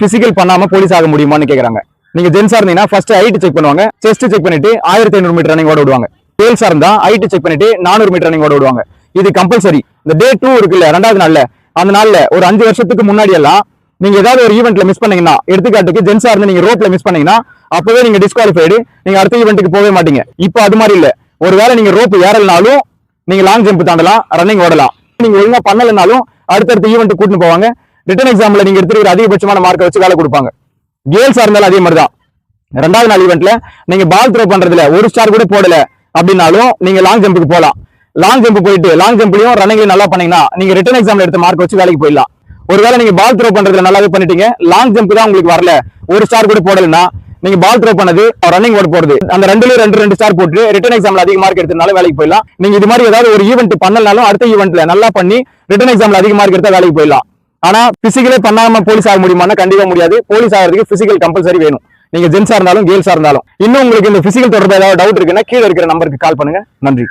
Physical பண்ணாம police ஆக முடியுமான்னு கேக்குறாங்க. நீங்க ஜென்ஸா இருந்தீங்கன்னா ஃபர்ஸ்ட் ஹைட் செக் பண்ணுவாங்க, செஸ்ட் செக் பண்ணிட்டு 1500 மீட்டர் ரன்னிங் ஓட விடுவாங்க. கேர்ள்ஸா இருந்தா ஹைட் செக் பண்ணிட்டு 400 மீட்டர் ரன்னிங் ஓட விடுவாங்க. இது கம்பல்சரி. இந்த டே 2 இருக்குல்ல, 2வது நாள்ல, அந்த நாள்ல ஒரு 5 வருஷத்துக்கு முன்னாடி எல்லாம் நீங்க ஏதாவது ஒரு ஈவெண்ட்ல மிஸ் பண்ணீங்கன்னா, எடுத்துக்காட்டுக்கு ஜென்ஸா இருந்து நீங்க ரோப்ல மிஸ் பண்ணீங்கன்னா அப்பவே நீங்க டிஸ்குவாலிஃபைடு, நீங்க அடுத்த ஈவெண்ட்டுக்கு போகவே மாட்டீங்க. இப்போ அது மாதிரி இல்ல. ஒருவேளை நீங்க ரோப் ஏறலனாலும் நீங்க லாங் ஜம்ப் தாண்டலாம், ரன்னிங் ஓடலாம். நீங்க ஒழுங்கா பண்ணலனாலும் அடுத்தடுத்த ஈவெண்ட் கூட்டிட்டு போவாங்க. ரிட்டன் எக்ஸாம்ல நீங்க எடுத்துக்கிற அதிகபட்சமான மார்க்கை வச்சு வேலை கொடுப்பாங்க. கேர்ள்ஸா இருந்தாலும் அதே மாதிரி தான். 2வது நாள் ஈவெண்ட்ல நீங்க பால் த்ரோ பண்றதுல ஒரு ஸ்டார் கூட போடல அப்படின்னாலும் நீங்க லாங் ஜம்புக்கு போகலாம். லாங் ஜம்ப் போயிட்டு லாங் ஜம்ப்லயும் ரன்னிங்லயும் நல்லா பண்ணீங்கன்னா நீங்க ரிட்டன் எக்ஸாம்ல எடுத்த மார்க் வச்சு வேலைக்கு போயிடலாம். ஒருவேளை நீங்க பால் த்ரோ பண்றதுல நல்லாவே பண்ணிட்டீங்க, லாங் ஜம்ப் தான் உங்களுக்கு வரல, ஒரு ஸ்டார் கூட போடலன்னா நீங்க பால் த்ரோ பண்ணது ரன்னிங் ஓட போறது அந்த 2 ஸ்டார் போட்டு ரிட்டன் எக்ஸாம்ல அதிக மார்க் எடுத்தனால வேலைக்கு போயிடலாம். நீங்க இது மாதிரி ஏதாவது ஒரு ஈவெண்ட் பண்ணலனாலும் அடுத்த ஈவெண்ட்ல நல்லா பண்ணி ரிட்டன் எக்ஸாம்ல அதிக மார்க் எடுத்தா வேலைக்கு போயிடலாம். ஆனா பிசிக்கலே பண்ணாம போலீஸ் ஆக முடியுமான்னா கண்டிப்பா முடியாது. போலீஸ் ஆகிறதுக்கு பிசிக்கல் கம்பல்சரி வேணும். நீங்க ஜென்ஸா இருந்தாலும் கேர்ள்ஸா இருந்தாலும். இன்னும் உங்களுக்கு இந்த பிசிக்கல் தொடர்பு ஏதாவது டவுட் இருக்குன்னா கீழே இருக்கிற நம்பருக்கு கால் பண்ணுங்க. நன்றி.